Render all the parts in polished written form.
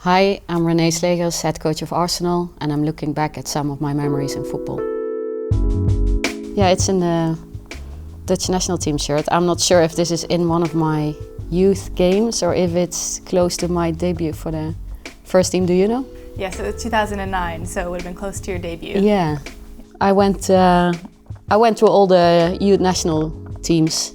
Hi, I'm Renée Slegers, head coach of Arsenal, and I'm looking back at some of my memories in football. Yeah, it's in the Dutch national team shirt. I'm not sure if this is in one of my youth games or if it's close to my debut for the first team. Do you know? Yeah, so it's 2009, so it would have been close to your debut. Yeah, I went through all the youth national teams,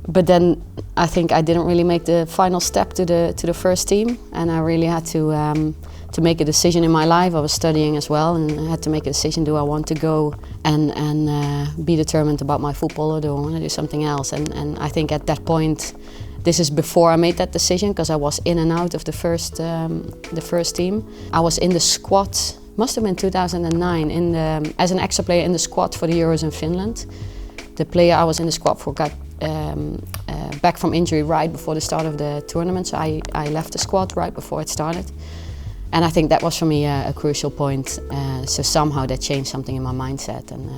but then I think I didn't really make the final step to the first team, and I really had to make a decision in my life. I was studying as well, and I had to make a decision: do I want to go and be determined about my football, or do I want to do something else? And I think at that point, this is before I made that decision, because I was in and out of the first team. I was in the squad, must have been 2009, as an extra player in the squad for the Euros in Finland. The player I was in the squad for got back from injury right before the start of the tournament, so I left the squad right before it started. And I think that was for me a crucial point. So somehow that changed something in my mindset, and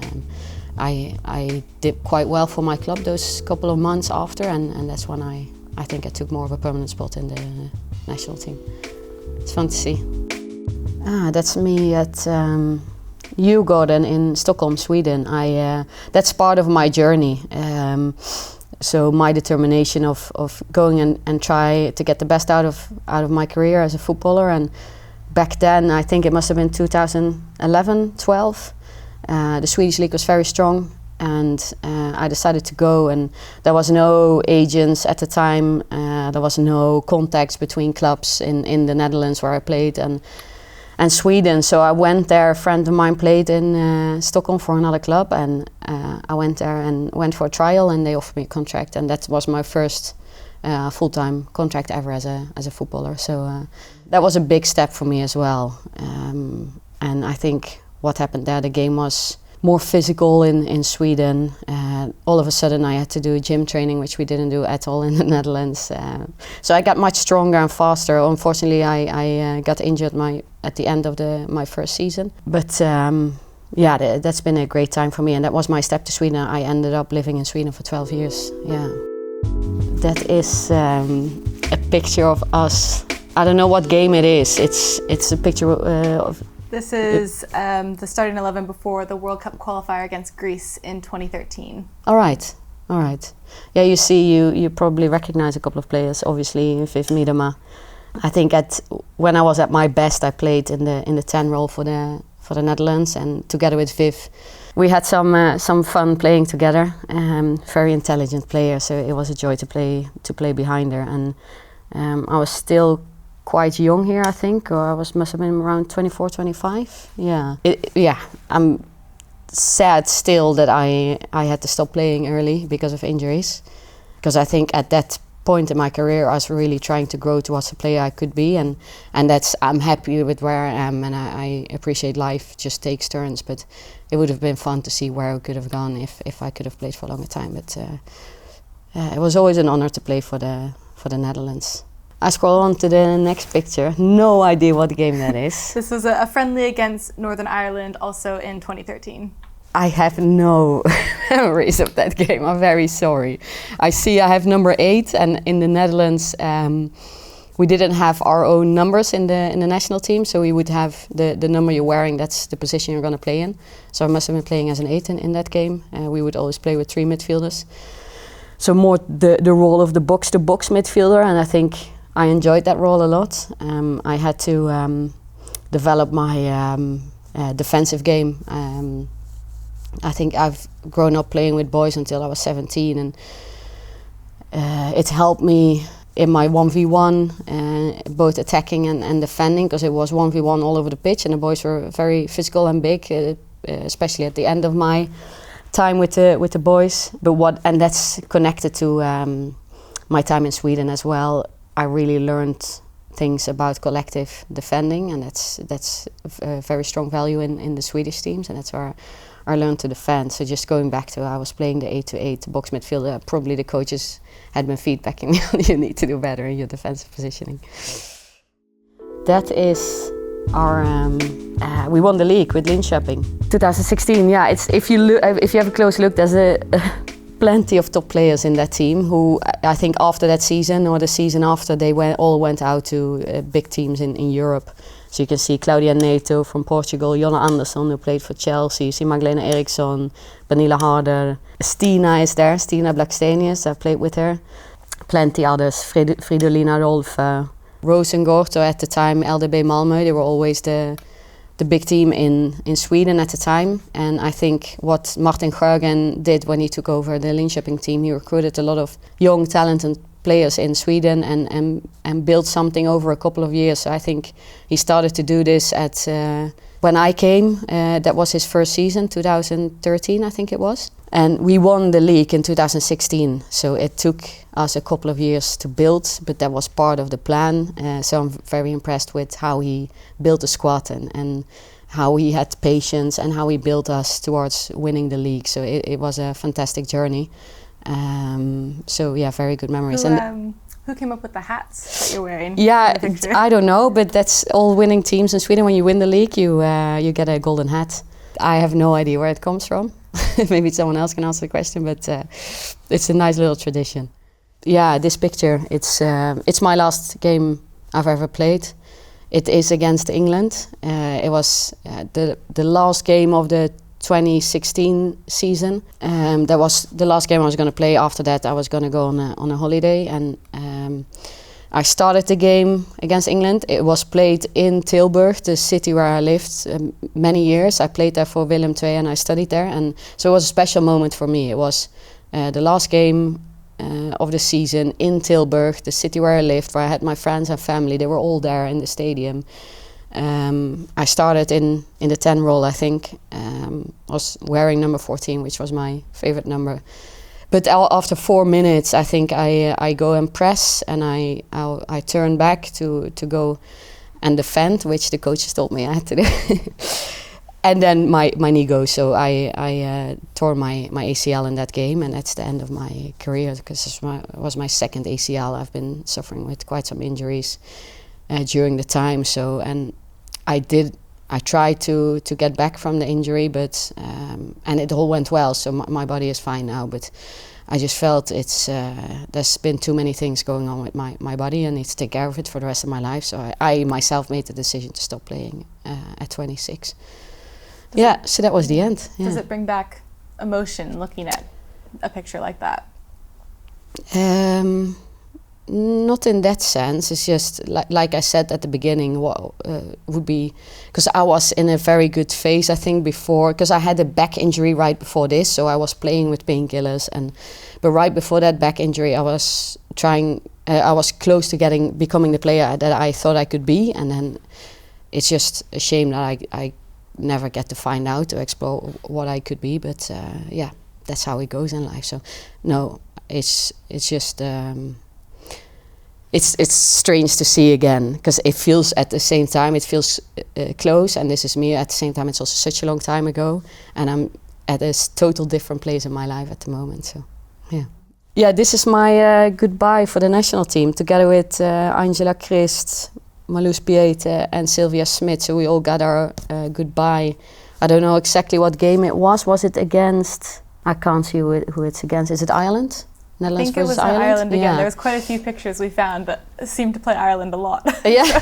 I did quite well for my club those couple of months after, and that's when I think I took more of a permanent spot in the national team. It's fun to see. That's me at Djurgården in Stockholm, Sweden. That's part of my journey. So my determination of going and try to get the best out of my career as a footballer. And back then, I think it must have been 2011, 12. The Swedish league was very strong, and I decided to go. And there was no agents at the time. There was no contacts between clubs in the Netherlands where I played and Sweden. So I went there. A friend of mine played in Stockholm for another club, and I went there and went for a trial, and they offered me a contract, and that was my first full-time contract ever as a footballer. So that was a big step for me as well. And I think what happened there, the game was more physical in Sweden. All of a sudden I had to do gym training, which we didn't do at all in the Netherlands. So I got much stronger and faster. Unfortunately, I got injured at the end of my first season. But yeah, that's been a great time for me, and that was my step to Sweden. I ended up living in Sweden for 12 years. Yeah. That is a picture of us. I don't know what game it is. It's a picture of... This is the starting 11 before the World Cup qualifier against Greece in 2013. All right. Yeah, you see, you probably recognize a couple of players. Obviously, Viv Miedema. I think when I was at my best, I played in the 10 role for the Netherlands, and together with Viv, we had some fun playing together. Very intelligent player, so it was a joy to play behind her. And I was still quite young here, I think, or I must have been around 24, 25. Yeah. I'm sad still that I had to stop playing early because of injuries, because I think at that point in my career I was really trying to grow towards the player I could be, and I'm happy with where I am, and I appreciate life just takes turns, but it would have been fun to see where I could have gone if I could have played for a longer time. But it was always an honor to play for the Netherlands. I scroll on to the next picture. No idea what game that is. This was a friendly against Northern Ireland, also in 2013. I have no memories of that game. I'm very sorry. I have number 8, and in the Netherlands, we didn't have our own numbers in the national team, so we would have the number you're wearing. That's the position you're going to play in. So I must have been playing as an 8 in that game. We would always play with 3 midfielders. So more the role of the box-to-box midfielder, and I think I enjoyed that role a lot. I had to develop my defensive game. I think I've grown up playing with boys until I was 17, and it helped me in my 1v1, both attacking and defending, because it was 1v1 all over the pitch, and the boys were very physical and big, especially at the end of my time with the boys. And that's connected to my time in Sweden as well. I really learned things about collective defending, and that's a very strong value in the Swedish teams, and that's where I learned to defend. So just going back to, I was playing the 8-to-8 box midfielder. Probably the coaches had been feedbacking me on you need to do better in your defensive positioning. That is our we won the league with Linköping 2016. Yeah, it's if you have a close look, there's a plenty of top players in that team who I think after that season or the season after they all went out to big teams in Europe. So you can see Claudia Neto from Portugal, Jonna Andersson who played for Chelsea, you see Magdalena Eriksson, Pernilla Harder, Stina is there, Stina Blackstenius, I've played with her. Plenty others, Fridolina Rolfö, Rosengård, or at the time LDB Malmö, they were always the big team in Sweden at the time. And I think what Martin Sjögren did when he took over the Linköping team, he recruited a lot of young talented players in Sweden and built something over a couple of years. So I think he started to do this at when I came, that was his first season, 2013 I think it was. And we won the league in 2016, so it took us a couple of years to build, but that was part of the plan. So I'm very impressed with how he built the squad and how he had patience and how he built us towards winning the league. So it was a fantastic journey. So yeah, very good memories. Who came up with the hats that you're wearing? Yeah, I don't know, but that's all winning teams in Sweden. When you win the league, you get a golden hat. I have no idea where it comes from. Maybe someone else can answer the question, but it's a nice little tradition. Yeah, this picture, it's my last game I've ever played. It is against England. It was the last game of the 2016 season. That was the last game I was going to play. After that, I was going to go on a holiday, and I started the game against England. It was played in Tilburg, the city where I lived many years. I played there for Willem II and I studied there, and so it was a special moment for me. It was the last game of the season in Tilburg, the city where I lived, where I had my friends and family. They were all there in the stadium. I started in the 10 role, I think. I was wearing number 14, which was my favorite number. But after 4 minutes, I think I go and press, and I turn back to go and defend, which the coaches told me I had to do. And then my knee goes, so I tore my ACL in that game, and that's the end of my career, because it was my second ACL. I've been suffering with quite some injuries during the time. So, and I tried to get back from the injury, but and it all went well. So my body is fine now, but I just felt there's been too many things going on with my body. I need to take care of it for the rest of my life. So I myself made the decision to stop playing at 26. So that was the end. Yeah. Does it bring back emotion looking at a picture like that? Not in that sense. It's just like I said at the beginning, what would be, because I was in a very good phase, I think, before, because I had a back injury right before this, so I was playing with painkillers, but right before that back injury, I was close to becoming the player that I thought I could be, and then it's just a shame that I never get to find out, to explore what I could be, but yeah, that's how it goes in life. So no, it's just it's strange to see again, because it feels at the same time, it feels close, and this is me. At the same time, it's also such a long time ago, and I'm at a total different place in my life at the moment. So yeah, this is my goodbye for the national team, together with Angela Christ, Marloes Piete and Sylvia Smith. So we all got our goodbye. I don't know exactly what game it was. Was it against, I can't see who it's against. Is it Ireland? Netherlands I think it was Ireland? Ireland again. Yeah. There was quite a few pictures we found that seemed to play Ireland a lot. Yeah,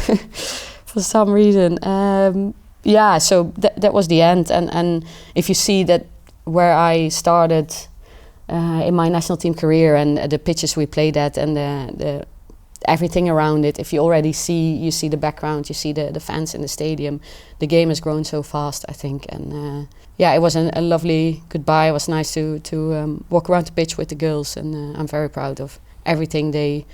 for some reason. So that was the end. And if you see that where I started in my national team career, and the pitches we played at, and the everything around it, if you already see the background, you see the fans in the stadium, the game has grown so fast, I think. And it was a lovely goodbye. It was nice to walk around the pitch with the girls, and I'm very proud of everything they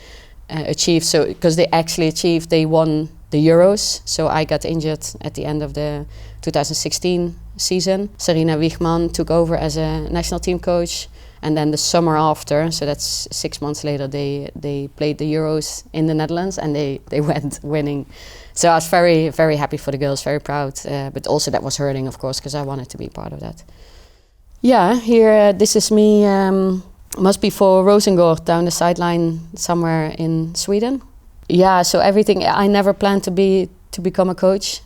achieved. So because they won the Euros, so I got injured at the end of the 2016 season. Sarina Wiegman took over as a national team coach. And then the summer after, so that's 6 months later, they played the Euros in the Netherlands, and they went winning. So I was very, very happy for the girls, very proud. But also that was hurting, of course, because I wanted to be part of that. Yeah, here, this is me, must be for Rosengård, down the sideline somewhere in Sweden. Yeah, so everything, I never planned to to become a coach.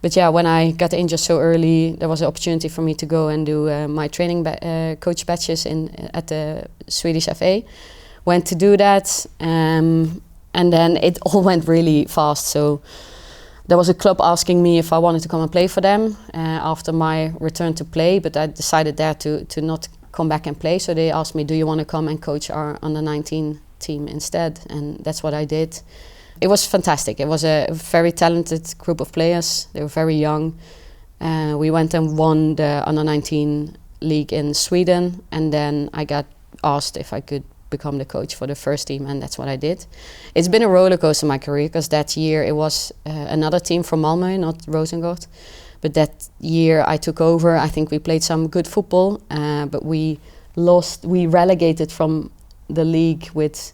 But yeah, when I got injured so early, there was an opportunity for me to go and do my training coach batches at the Swedish FA. Went to do that, and then it all went really fast. So there was a club asking me if I wanted to come and play for them after my return to play, but I decided there to not come back and play. So they asked me, do you want to come and coach our under-19 team instead? And that's what I did. It was fantastic. It was a very talented group of players. They were very young. We went and won the under-19 league in Sweden, and then I got asked if I could become the coach for the first team, and that's what I did. It's been a roller coaster in my career, because that year it was another team from Malmö, not Rosengård. But that year I took over. I think we played some good football, but we lost. We relegated from the league with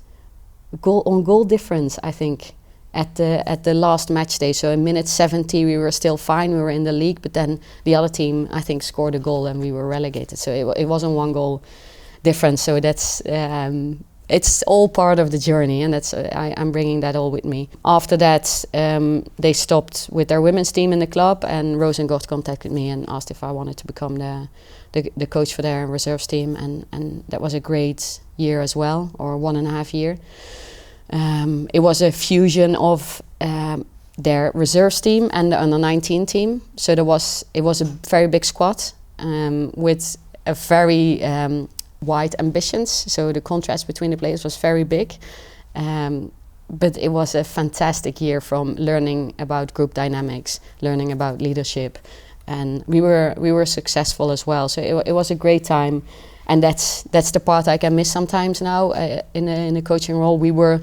goal difference, I think, at the last match day. So in minute 70 we were still fine. We were in the league, but then the other team, I think, scored a goal and we were relegated. So it wasn't one goal difference. So that's it's all part of the journey, and that's I'm bringing that all with me. After that, they stopped with their women's team in the club, and Rosengård contacted me and asked if I wanted to become the coach for their reserves team, and that was a great year as well, or 1.5 years. It was a fusion of their reserves team and the under-19 team. So it was a very big squad with a very wide ambitions. So the contrast between the players was very big. But it was a fantastic year from learning about group dynamics, learning about leadership, and we were successful as well. So it was a great time, and that's the part I can miss sometimes now in a coaching role. We were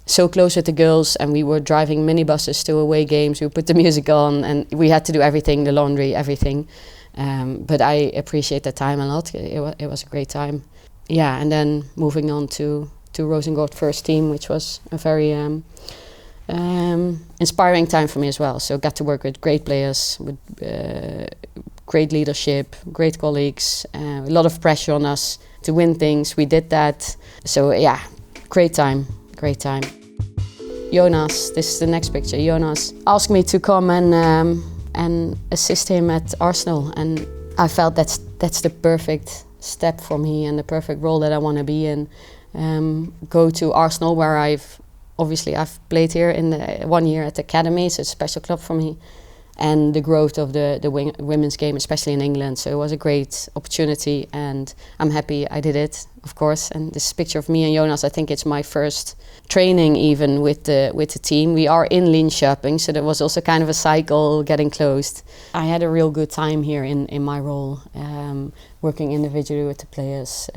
so close with the girls, and we were driving minibuses to away games. We put the music on, and we had to do everything, the laundry, everything. But I appreciate that time a lot. It was a great time. Yeah, and then moving on to Rosengård first team, which was a very inspiring time for me as well. So got to work with great players, with great leadership, great colleagues, a lot of pressure on us to win things. We did that. So yeah, great time. Jonas, this is the next picture. Jonas asked me to come and assist him at Arsenal, and I felt that's the perfect step for me and the perfect role that I want to be in. Go to Arsenal, where I've played here in the 1 year at the academy. It's a special club for me, and the growth of the women's game, especially in England. So it was a great opportunity, and I'm happy I did it, of course. And this picture of me and Jonas, I think it's my first training even with the team. We are in Linköping, so there was also kind of a cycle getting closed. I had a real good time here in my role, working individually with the players,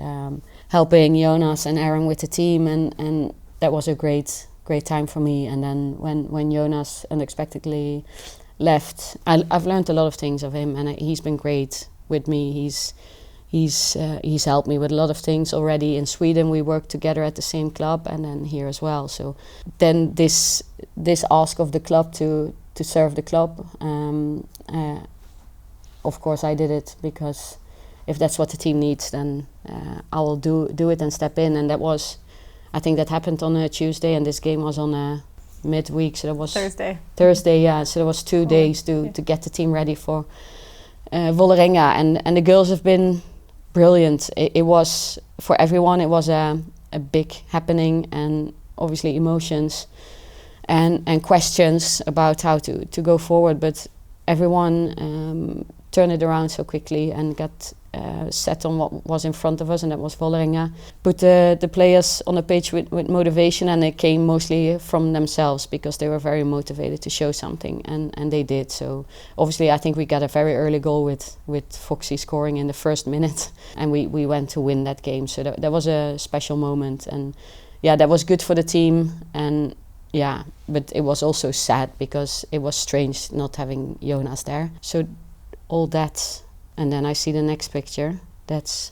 helping Jonas and Aaron with the team, and that was a great time for me. And then when Jonas unexpectedly left, I've learned a lot of things of him, and he's been great with me. He's helped me with a lot of things already. In Sweden we worked together at the same club, and then here as well. So then this ask of the club to serve the club, of course I did it, because if that's what the team needs, then I will do it and step in. And I think that happened on a Tuesday, and this game was on a midweek, so that was Thursday, yeah. So there was 2 days to get the team ready for Vålerenga, and the girls have been brilliant. It was, for everyone, it was a big happening, and obviously emotions and questions about how to go forward, but everyone turned it around so quickly and got set on what was in front of us, and that was Vålerenga. Put the players on a page with motivation, and it came mostly from themselves, because they were very motivated to show something, and they did. So obviously I think we got a very early goal with Foxy scoring in the first minute, and we went to win that game. So that was a special moment, and yeah, that was good for the team. And yeah, but it was also sad, because it was strange not having Jonas there. So all that. And then I see the next picture. That's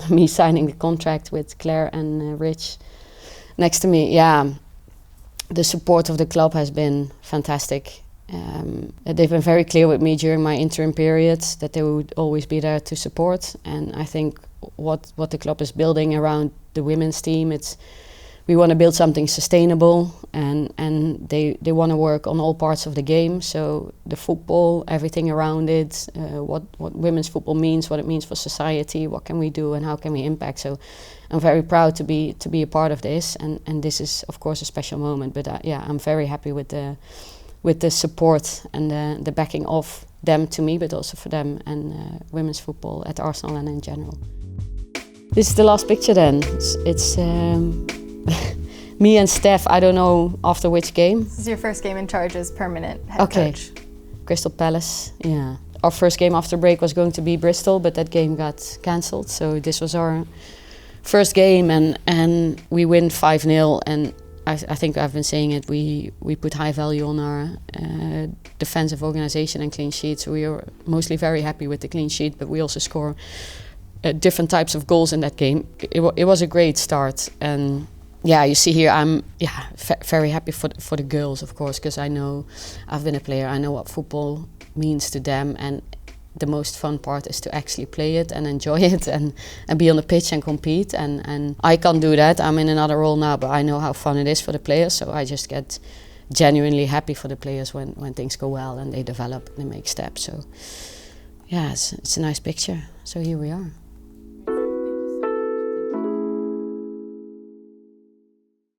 me signing the contract with Claire and Rich next to me. Yeah, the support of the club has been fantastic. They've been very clear with me during my interim period that they would always be there to support. And I think what the club is building around the women's team, it's we want to build something sustainable, and they want to work on all parts of the game. So the football, everything around it, what women's football means, what it means for society, what can we do and how can we impact. So I'm very proud to be a part of this, and this is of course a special moment. But I'm very happy with the support and the backing of them to me, but also for them and women's football at Arsenal and in general. This is the last picture then. It's me and Steph, I don't know after which game. This is your first game in charge as permanent head coach. Crystal Palace, yeah. Our first game after break was going to be Bristol, but that game got cancelled. So this was our first game, and we win 5-0. And I think I've been saying it, we put high value on our defensive organisation and clean sheet. So we are mostly very happy with the clean sheet, but we also score different types of goals in that game. It was a great start, and you see here I'm very happy for the girls, of course, because I know I've been a player. I know what football means to them, and the most fun part is to actually play it and enjoy it and be on the pitch and compete. And I can't do that. I'm in another role now, but I know how fun it is for the players. So I just get genuinely happy for the players when things go well and they develop and they make steps. So yeah, it's a nice picture. So here we are.